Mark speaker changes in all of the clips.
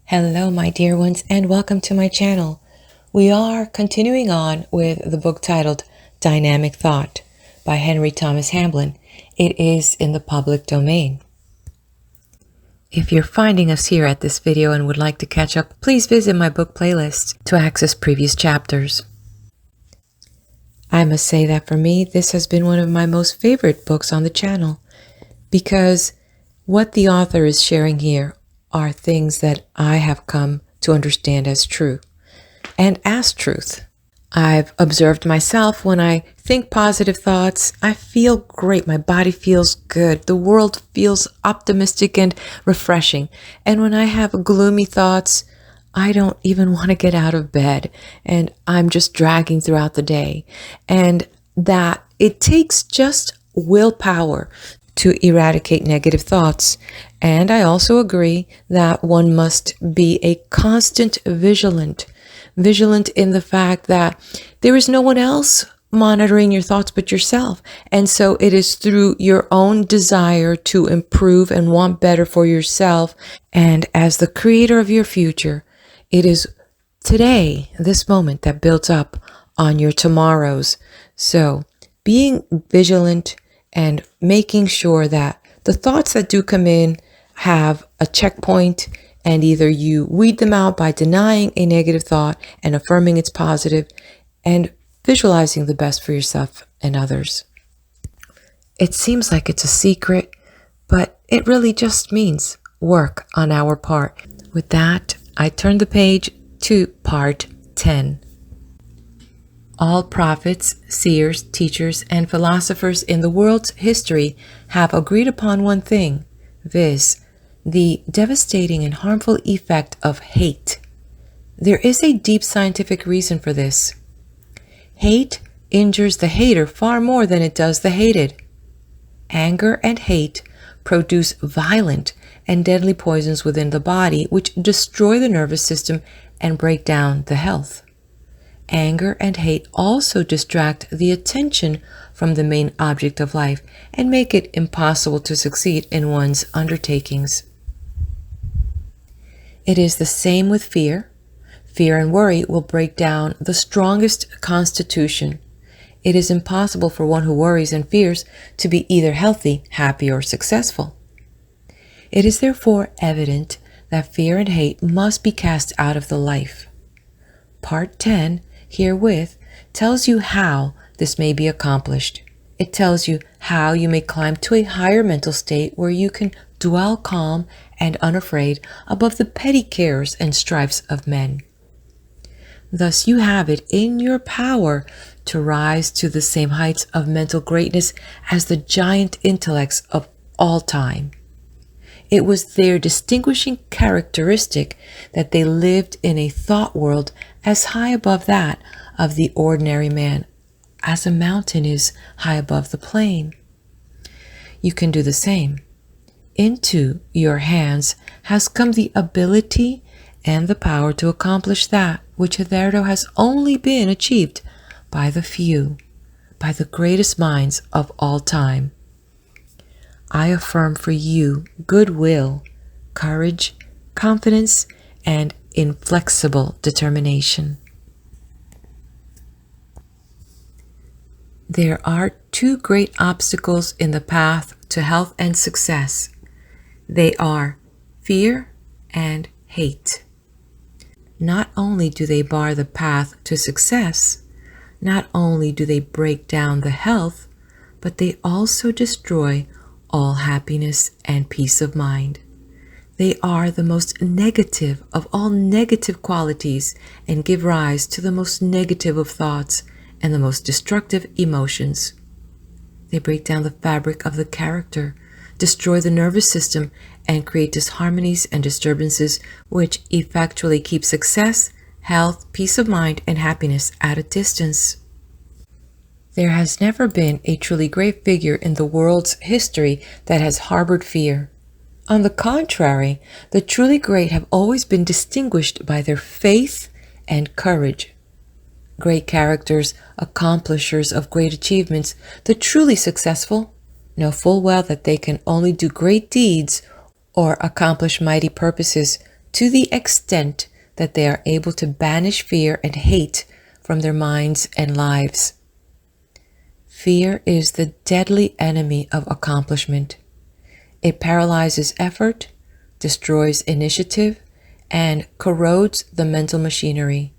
Speaker 1: Hello, my dear ones, and welcome to my channel. We are continuing on with the book titled Dynamic Thought by Henry Thomas Hamblin. It is in the public domain. If you're finding us here at this video and would like to catch up, please visit my book playlist to access previous chapters. I must say that for me, this has been one of my most favorite books on the channel because what the author is sharing here are things that I have come to understand as true and as truth. I've observed myself when I think positive thoughts, I feel great. My body feels good. The world feels optimistic and refreshing. And when I have gloomy thoughts, I don't even want to get out of bed and I'm just dragging throughout the day. And that it takes just willpower to eradicate negative thoughts. And I also agree that one must be a constant vigilant in the fact that there is no one else monitoring your thoughts but yourself. And so it is through your own desire to improve and want better for yourself. And as the creator of your future, it is today, this moment, that builds up on your tomorrows. So being vigilant and making sure that the thoughts that do come in have a checkpoint, and either you weed them out by denying a negative thought and affirming it's positive and visualizing the best for yourself and others. It seems like it's a secret, but it really just means work on our part. With that, I turn the page to part 10. All prophets, seers, teachers, and philosophers in the world's history have agreed upon one thing, viz., the devastating and harmful effect of hate. There is a deep scientific reason for this. Hate injures the hater far more than it does the hated. Anger and hate produce violent and deadly poisons within the body, which destroy the nervous system and break down the health. Anger and hate also distract the attention from the main object of life and make it impossible to succeed in one's undertakings. It is the same with fear. Fear and worry will break down the strongest constitution. It is impossible for one who worries and fears to be either healthy, happy, or successful. It is therefore evident that fear and hate must be cast out of the life. Part 10 herewith tells you how this may be accomplished. It tells you how you may climb to a higher mental state where you can dwell calm and unafraid above the petty cares and strifes of men. Thus you have it in your power to rise to the same heights of mental greatness as the giant intellects of all time. It was their distinguishing characteristic that they lived in a thought world as high above that of the ordinary man as a mountain is high above the plain. You can do the same. Into your hands has come the ability and the power to accomplish that which hitherto has only been achieved by the few, by the greatest minds of all time. I affirm for you goodwill, courage, confidence, and inflexible determination. There are two great obstacles in the path to health and success. They are fear and hate. Not only do they bar the path to success, not only do they break down the health, but they also destroy all happiness and peace of mind. They are the most negative of all negative qualities and give rise to the most negative of thoughts and the most destructive emotions. They break down the fabric of the character, destroy the nervous system, and create disharmonies and disturbances which effectually keep success, health, peace of mind, and happiness at a distance. There has never been a truly great figure in the world's history that has harbored fear. On the contrary, the truly great have always been distinguished by their faith and courage. Great characters, accomplishers of great achievements, the truly successful, know full well that they can only do great deeds or accomplish mighty purposes to the extent that they are able to banish fear and hate from their minds and lives. Fear is the deadly enemy of accomplishment. It paralyzes effort, destroys initiative, and corrodes the mental machinery.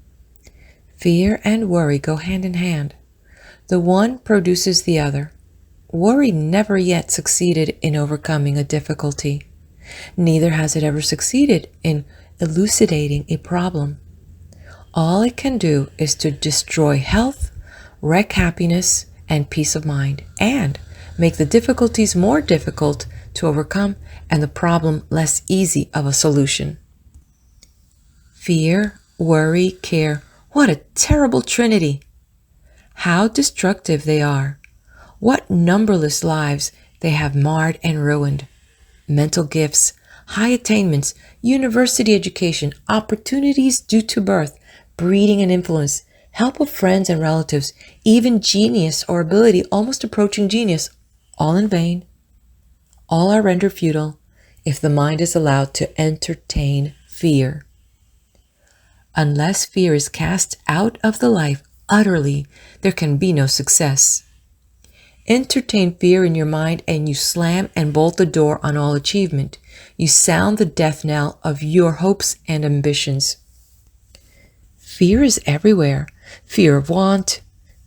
Speaker 1: Fear and worry go hand in hand. The one produces the other. Worry never yet succeeded in overcoming a difficulty. Neither has it ever succeeded in elucidating a problem. All it can do is to destroy health, wreck happiness, and peace of mind, and make the difficulties more difficult to overcome and the problem less easy of a solution. Fear, worry, care, what a terrible trinity! How destructive they are! What numberless lives they have marred and ruined. Mental gifts, high attainments, university education, opportunities due to birth, breeding and influence, help of friends and relatives, even genius or ability almost approaching genius, all in vain. All are rendered futile if the mind is allowed to entertain fear. Unless fear is cast out of the life utterly, there can be no success. Entertain fear in your mind and you slam and bolt the door on all achievement. You sound the death knell of your hopes and ambitions. Fear is everywhere. Fear of want,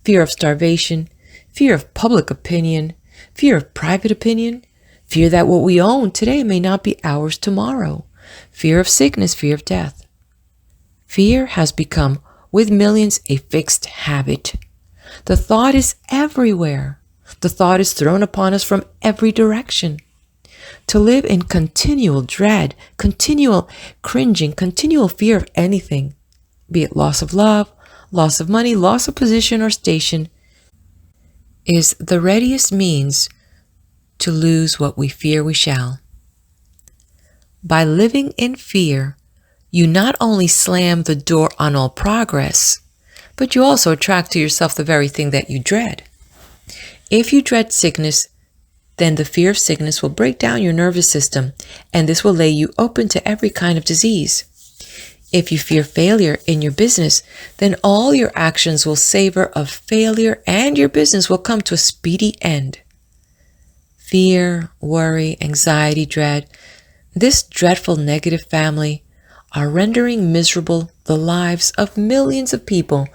Speaker 1: fear of starvation, fear of public opinion, fear of private opinion, fear that what we own today may not be ours tomorrow, fear of sickness, fear of death. Fear has become, with millions, a fixed habit. The thought is everywhere. The thought is thrown upon us from every direction. To live in continual dread, continual cringing, continual fear of anything, be it loss of love, loss of money, loss of position or station, is the readiest means to lose what we fear we shall. By living in fear, you not only slam the door on all progress, but you also attract to yourself the very thing that you dread. If you dread sickness, then the fear of sickness will break down your nervous system, and this will lay you open to every kind of disease. If you fear failure in your business, then all your actions will savor of failure and your business will come to a speedy end. Fear, worry, anxiety, dread, this dreadful negative family are rendering miserable the lives of millions of people,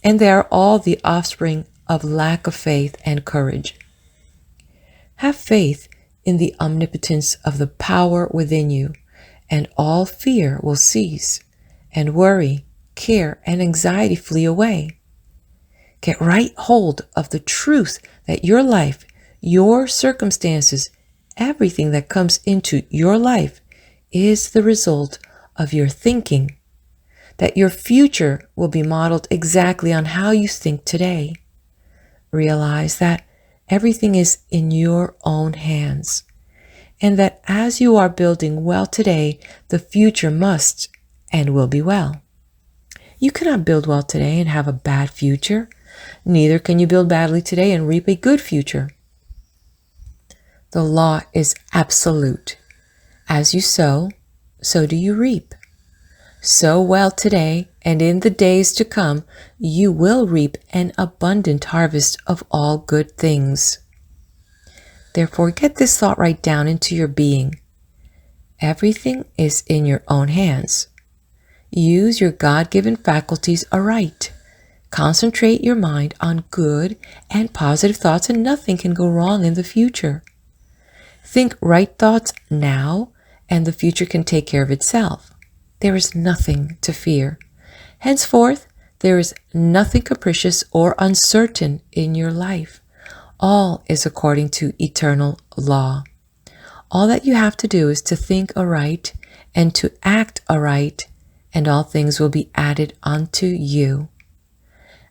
Speaker 1: and they are all the offspring of lack of faith and courage. Have faith in the omnipotence of the power within you, and all fear will cease, and worry, care, and anxiety flee away. Get right hold of the truth that your life, your circumstances, everything that comes into your life is the result of your thinking, that your future will be modeled exactly on how you think today. Realize that everything is in your own hands, and that as you are building well today, the future must and will be well. You cannot build well today and have a bad future. Neither can you build badly today and reap a good future. The law is absolute. As you sow, so do you reap. Sow well today, and in the days to come, you will reap an abundant harvest of all good things. Therefore, get this thought right down into your being. Everything is in your own hands. Use your God-given faculties aright. Concentrate your mind on good and positive thoughts, and nothing can go wrong in the future. Think right thoughts now, and the future can take care of itself. There is nothing to fear. Henceforth, there is nothing capricious or uncertain in your life. All is according to eternal law. All that you have to do is to think aright and to act aright, and all things will be added unto you.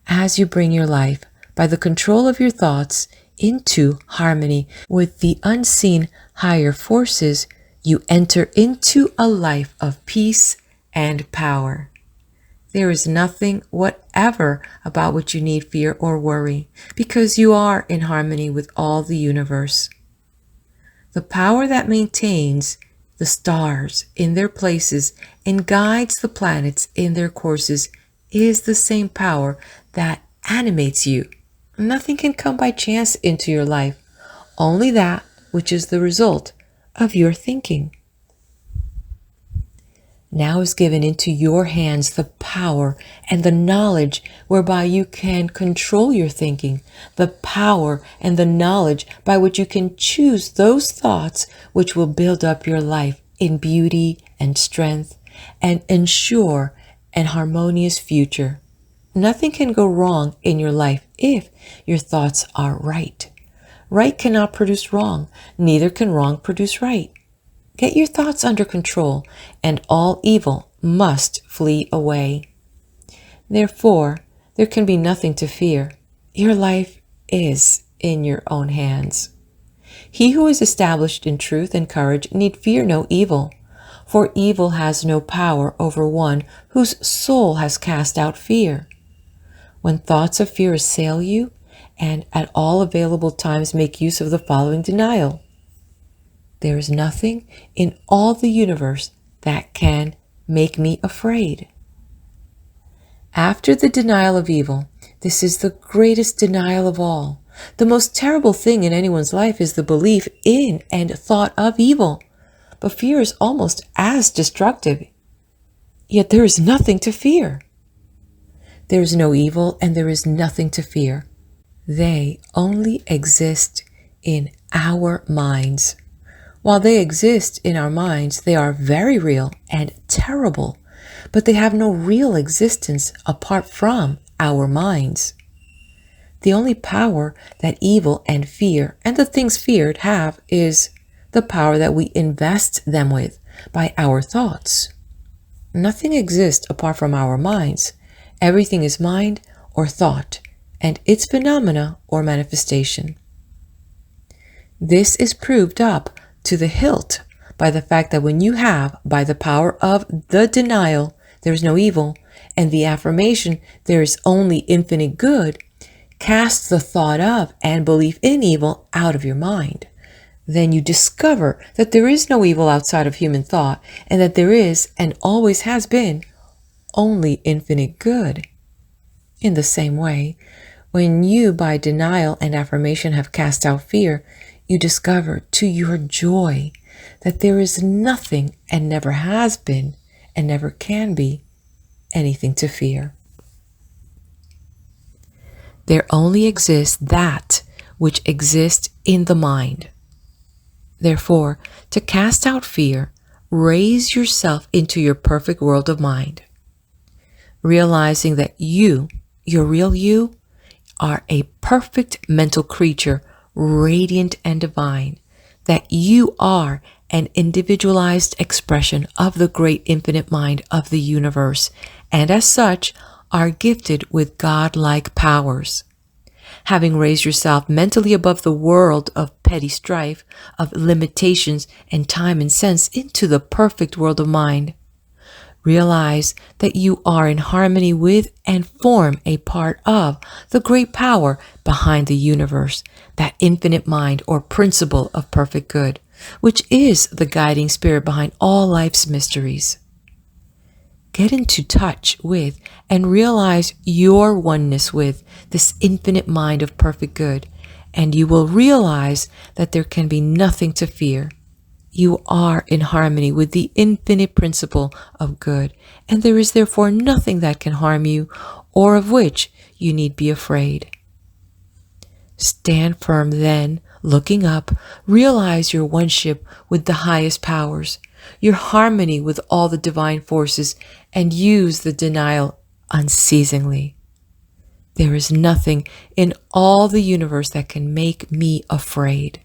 Speaker 1: As you bring your life, by the control of your thoughts, into harmony with the unseen higher forces, you enter into a life of peace and power. There is nothing whatever about which you need fear or worry, because you are in harmony with all the universe. The power that maintains the stars in their places and guides the planets in their courses is the same power that animates you. Nothing can come by chance into your life, only that which is the result of your thinking. Now is given into your hands the power and the knowledge whereby you can control your thinking, the power and the knowledge by which you can choose those thoughts which will build up your life in beauty and strength and ensure an harmonious future. Nothing can go wrong in your life if your thoughts are right. Right cannot produce wrong, neither can wrong produce right. Get your thoughts under control, and all evil must flee away. Therefore, there can be nothing to fear. Your life is in your own hands. He who is established in truth and courage need fear no evil, for evil has no power over one whose soul has cast out fear. When thoughts of fear assail you, and at all available times make use of the following denial: there is nothing in all the universe that can make me afraid. After the denial of evil, this is the greatest denial of all. The most terrible thing in anyone's life is the belief in and thought of evil. But fear is almost as destructive. Yet there is nothing to fear. There is no evil and there is nothing to fear. They only exist in our minds. While they exist in our minds, they are very real and terrible, but they have no real existence apart from our minds. The only power that evil and fear and the things feared have is the power that we invest them with by our thoughts. Nothing exists apart from our minds. Everything is mind or thought, and its phenomena or manifestation. This is proved up to the hilt by the fact that when you have, by the power of the denial, there is no evil, and the affirmation, there is only infinite good, cast the thought of and belief in evil out of your mind. Then you discover that there is no evil outside of human thought, and that there is, and always has been, only infinite good. In the same way, when you by denial and affirmation have cast out fear, you discover to your joy that there is nothing and never has been and never can be anything to fear. There only exists that which exists in the mind. Therefore, to cast out fear, raise yourself into your perfect world of mind, realizing that you, your real you, are a perfect mental creature, radiant and divine, that you are an individualized expression of the great infinite mind of the universe, and as such are gifted with godlike powers. Having raised yourself mentally above the world of petty strife, of limitations and time and sense into the perfect world of mind, realize that you are in harmony with and form a part of the great power behind the universe, that infinite mind or principle of perfect good, which is the guiding spirit behind all life's mysteries. Get into touch with and realize your oneness with this infinite mind of perfect good, and you will realize that there can be nothing to fear. You are in harmony with the infinite principle of good, and there is therefore nothing that can harm you or of which you need be afraid. Stand firm then, looking up, realize your oneship with the highest powers, your harmony with all the divine forces, and use the denial unceasingly. There is nothing in all the universe that can make me afraid.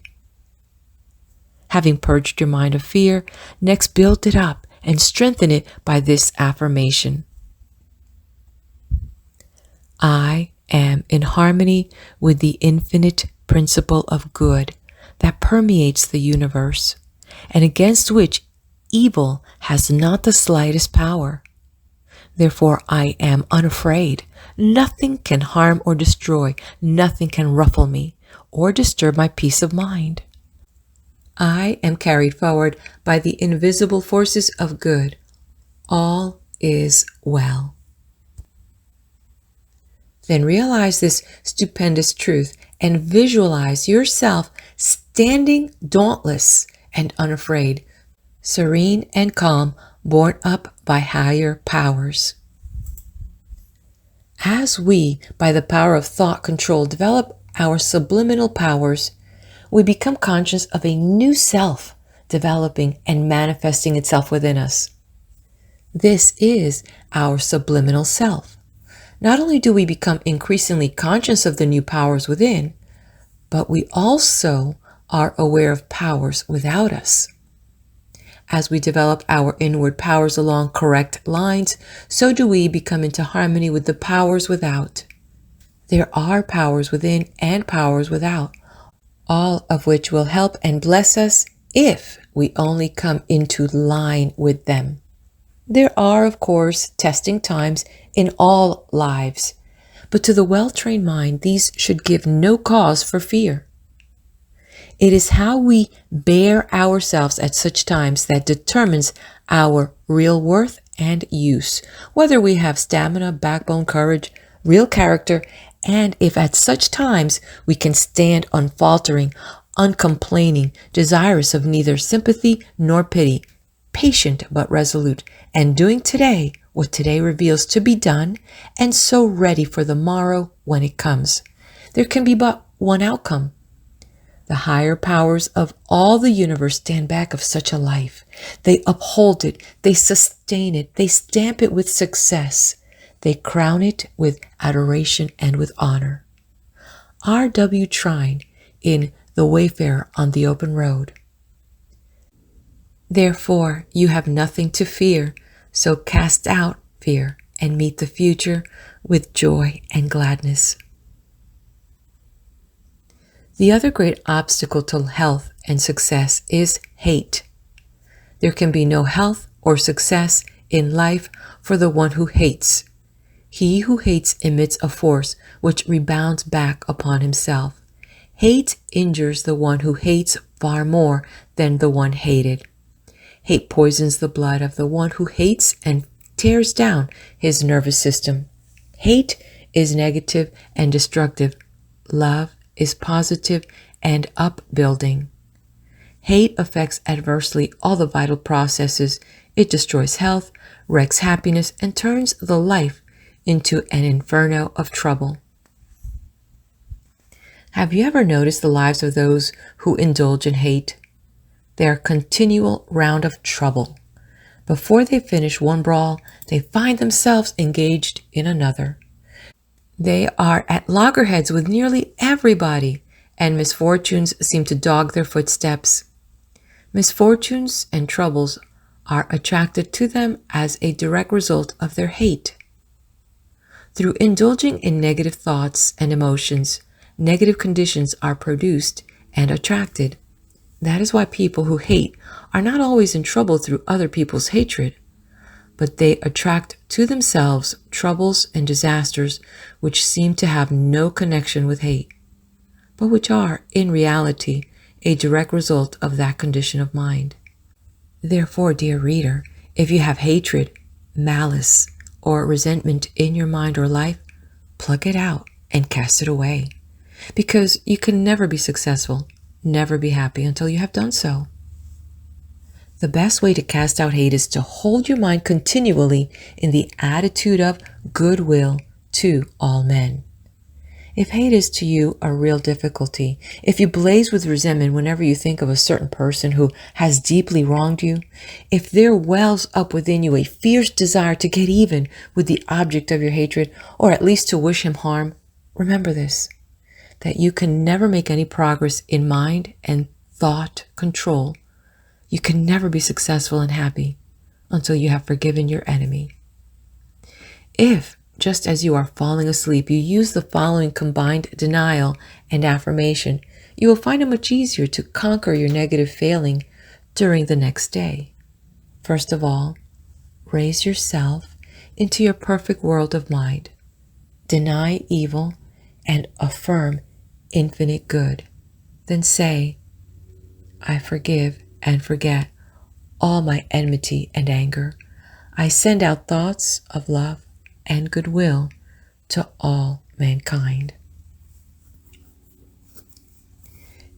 Speaker 1: Having purged your mind of fear, next build it up and strengthen it by this affirmation. I am in harmony with the infinite principle of good that permeates the universe, and against which evil has not the slightest power. Therefore, I am unafraid. Nothing can harm or destroy. Nothing can ruffle me or disturb my peace of mind. I am carried forward by the invisible forces of good. All is well. Then realize this stupendous truth and visualize yourself standing dauntless and unafraid, serene and calm, borne up by higher powers. As we, by the power of thought control, develop our subliminal powers, we become conscious of a new self developing and manifesting itself within us. This is our subliminal self. Not only do we become increasingly conscious of the new powers within, but we also are aware of powers without us. As we develop our inward powers along correct lines, so do we become into harmony with the powers without. There are powers within and powers without, all of which will help and bless us if we only come into line with them. There are, of course, testing times in all lives, but to the well-trained mind, these should give no cause for fear. It is how we bear ourselves at such times that determines our real worth and use, whether we have stamina, backbone, courage, real character, and if at such times we can stand unfaltering, uncomplaining, desirous of neither sympathy nor pity, patient but resolute, and doing today what today reveals to be done, and so ready for the morrow when it comes. There can be but one outcome. The higher powers of all the universe stand back of such a life. They uphold it, they sustain it, they stamp it with success, they crown it with adoration and with honor. R.W. Trine in The Wayfarer on the Open Road. Therefore, you have nothing to fear, so cast out fear and meet the future with joy and gladness. The other great obstacle to health and success is hate. There can be no health or success in life for the one who hates. He who hates emits a force which rebounds back upon himself. Hate injures the one who hates far more than the one hated. Hate poisons the blood of the one who hates and tears down his nervous system. Hate is negative and destructive. Love is positive and upbuilding. Hate affects adversely all the vital processes. It destroys health, wrecks happiness, and turns the life into an inferno of trouble. Have you ever noticed the lives of those who indulge in hate? They are a continual round of trouble. Before they finish one brawl, they find themselves engaged in another. They are at loggerheads with nearly everybody, and misfortunes seem to dog their footsteps. Misfortunes and troubles are attracted to them as a direct result of their hate. Through indulging in negative thoughts and emotions, negative conditions are produced and attracted. That is why people who hate are not always in trouble through other people's hatred, but they attract to themselves troubles and disasters which seem to have no connection with hate, but which are, in reality, a direct result of that condition of mind. Therefore, dear reader, if you have hatred, malice, or resentment in your mind or life, pluck it out and cast it away, because you can never be successful, never be happy until you have done so. The best way to cast out hate is to hold your mind continually in the attitude of goodwill to all men. If hate is to you a real difficulty, if you blaze with resentment whenever you think of a certain person who has deeply wronged you, if there wells up within you a fierce desire to get even with the object of your hatred, or at least to wish him harm, remember this, that you can never make any progress in mind and thought control. You can never be successful and happy until you have forgiven your enemy. If, just as you are falling asleep, you use the following combined denial and affirmation, you will find it much easier to conquer your negative failing during the next day. First of all, raise yourself into your perfect world of mind. Deny evil and affirm infinite good. Then say, I forgive and forget all my enmity and anger. I send out thoughts of love and goodwill to all mankind.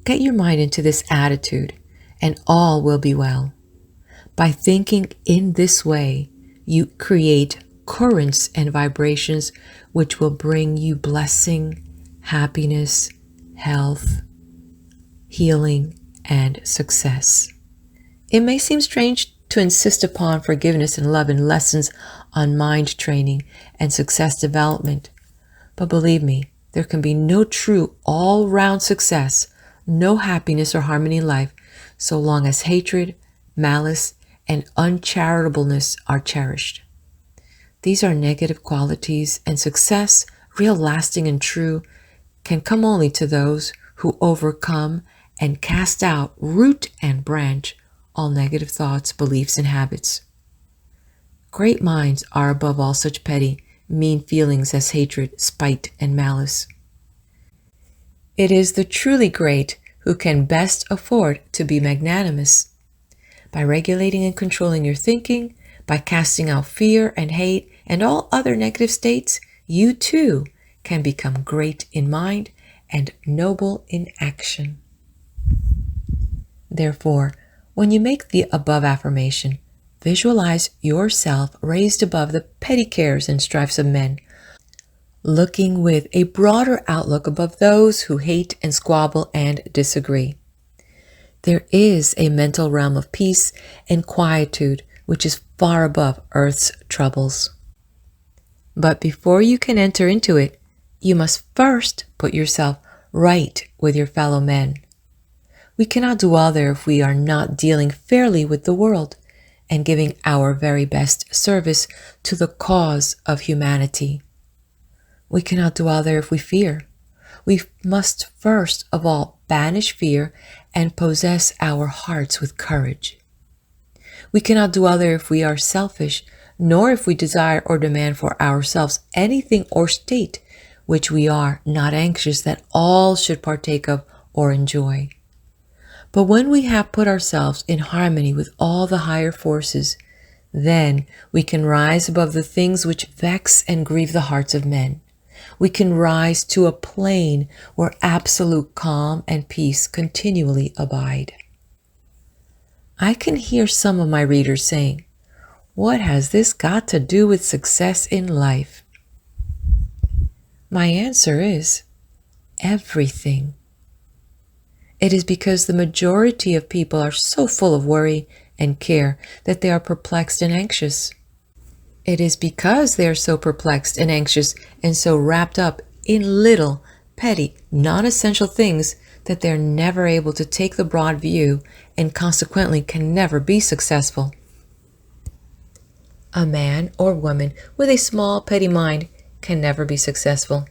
Speaker 1: Get your mind into this attitude, and all will be well. By thinking in this way, you create currents and vibrations which will bring you blessing, happiness, health, healing, and success. It may seem strange to insist upon forgiveness and love in lessons on mind training and success development, but believe me, there can be no true all-round success, no happiness or harmony in life, so long as hatred, malice, and uncharitableness are cherished. These are negative qualities, and success, real, lasting, and true, can come only to those who overcome and cast out, root and branch, all negative thoughts, beliefs, and habits. Great minds are above all such petty, mean feelings as hatred, spite, and malice. It is the truly great who can best afford to be magnanimous. By regulating and controlling your thinking, by casting out fear and hate and all other negative states, you too can become great in mind and noble in action. Therefore, when you make the above affirmation, visualize yourself raised above the petty cares and strifes of men, looking with a broader outlook above those who hate and squabble and disagree. There is a mental realm of peace and quietude which is far above earth's troubles. But before you can enter into it, you must first put yourself right with your fellow men. We cannot dwell there if we are not dealing fairly with the world and giving our very best service to the cause of humanity. We cannot dwell there if we fear. We must first of all banish fear and possess our hearts with courage. We cannot dwell there if we are selfish, nor if we desire or demand for ourselves anything or state which we are not anxious that all should partake of or enjoy. But when we have put ourselves in harmony with all the higher forces, then we can rise above the things which vex and grieve the hearts of men. We can rise to a plane where absolute calm and peace continually abide. I can hear some of my readers saying, "What has this got to do with success in life?" My answer is, everything. It is because the majority of people are so full of worry and care that they are perplexed and anxious. It is because they are so perplexed and anxious and so wrapped up in little, petty, non-essential things that they are never able to take the broad view and consequently can never be successful. A man or woman with a small, petty mind can never be successful.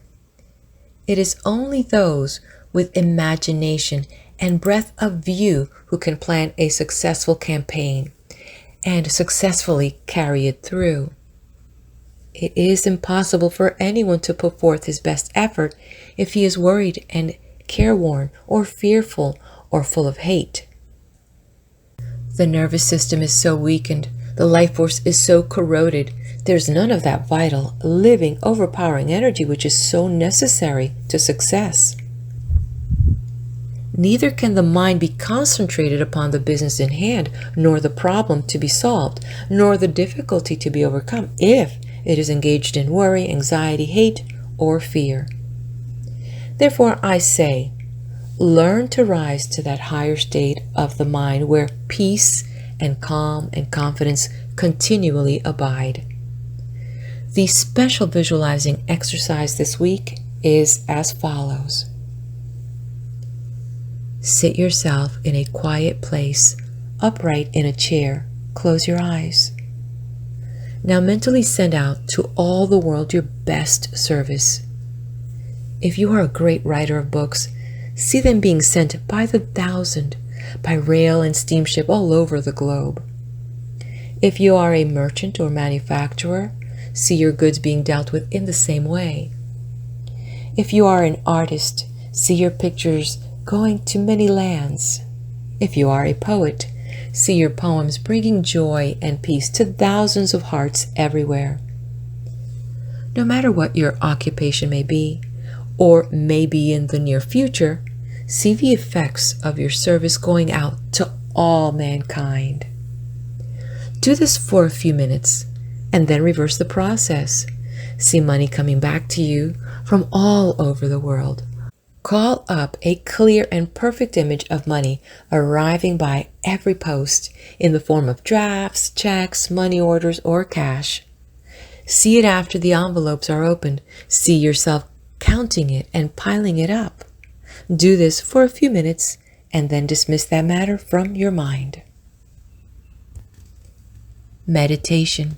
Speaker 1: It is only those with imagination and breadth of view who can plan a successful campaign and successfully carry it through. It is impossible for anyone to put forth his best effort if he is worried and careworn or fearful or full of hate. The nervous system is so weakened, the life force is so corroded, there's none of that vital, living, overpowering energy which is so necessary to success. Neither can the mind be concentrated upon the business in hand, nor the problem to be solved, nor the difficulty to be overcome, if it is engaged in worry, anxiety, hate, or fear. Therefore, I say, learn to rise to that higher state of the mind where peace and calm and confidence continually abide. The special visualizing exercise this week is as follows. Sit yourself in a quiet place, upright in a chair. Close your eyes. Now mentally send out to all the world your best service. If you are a great writer of books, see them being sent by the thousand, by rail and steamship all over the globe. If you are a merchant or manufacturer, see your goods being dealt with in the same way. If you are an artist, see your pictures going to many lands. If you are a poet, see your poems bringing joy and peace to thousands of hearts everywhere. No matter what your occupation may be, or may be in the near future, see the effects of your service going out to all mankind. Do this for a few minutes, and then reverse the process. See money coming back to you from all over the world. Call up a clear and perfect image of money arriving by every post in the form of drafts, checks, money orders, or cash. See it after the envelopes are opened. See yourself counting it and piling it up. Do this for a few minutes and then dismiss that matter from your mind. Meditation.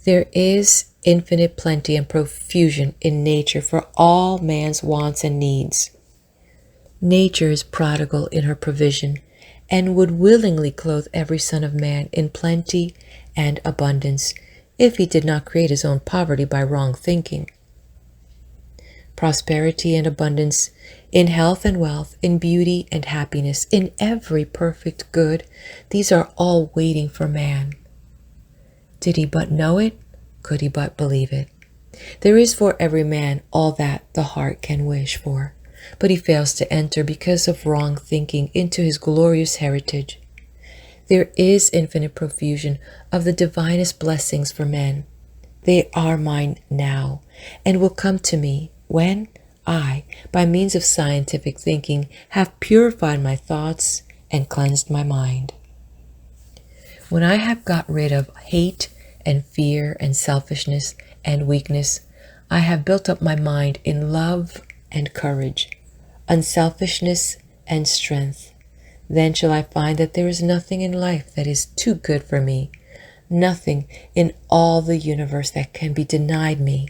Speaker 1: There is infinite plenty and profusion in nature for all man's wants and needs. Nature is prodigal in her provision and would willingly clothe every son of man in plenty and abundance if he did not create his own poverty by wrong thinking. Prosperity and abundance in health and wealth, in beauty and happiness, in every perfect good, these are all waiting for man. Did he but know it? Could he but believe it? There is for every man all that the heart can wish for, but he fails to enter because of wrong thinking into his glorious heritage. There is infinite profusion of the divinest blessings for men. They are mine now, and will come to me when I, by means of scientific thinking, have purified my thoughts and cleansed my mind. When I have got rid of hate and fear and selfishness and weakness, I have built up my mind in love and courage, unselfishness and strength. Then shall I find that there is nothing in life that is too good for me, nothing in all the universe that can be denied me.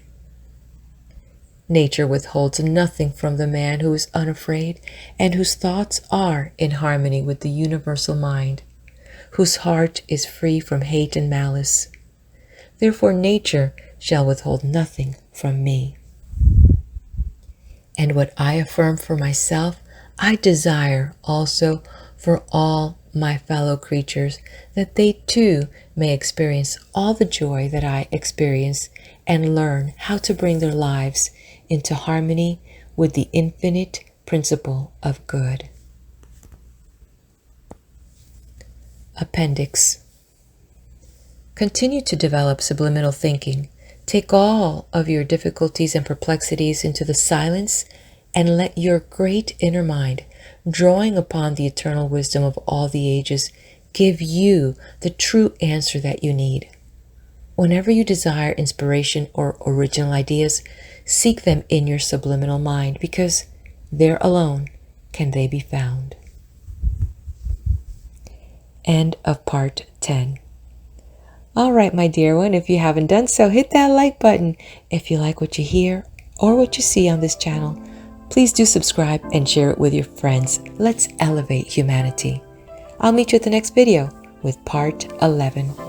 Speaker 1: Nature withholds nothing from the man who is unafraid and whose thoughts are in harmony with the universal mind, whose heart is free from hate and malice. Therefore nature shall withhold nothing from me. And what I affirm for myself, I desire also for all my fellow creatures, that they too may experience all the joy that I experience and learn how to bring their lives into harmony with the infinite principle of good. Appendix. Continue to develop subliminal thinking. Take all of your difficulties and perplexities into the silence and let your great inner mind, drawing upon the eternal wisdom of all the ages, give you the true answer that you need. Whenever you desire inspiration or original ideas, seek them in your subliminal mind, because there alone can they be found. End of part 10. All right, my dear one, if you haven't done so, hit that like button. If you like what you hear or what you see on this channel, please do subscribe and share it with your friends. Let's elevate humanity. I'll meet you at the next video with part 11.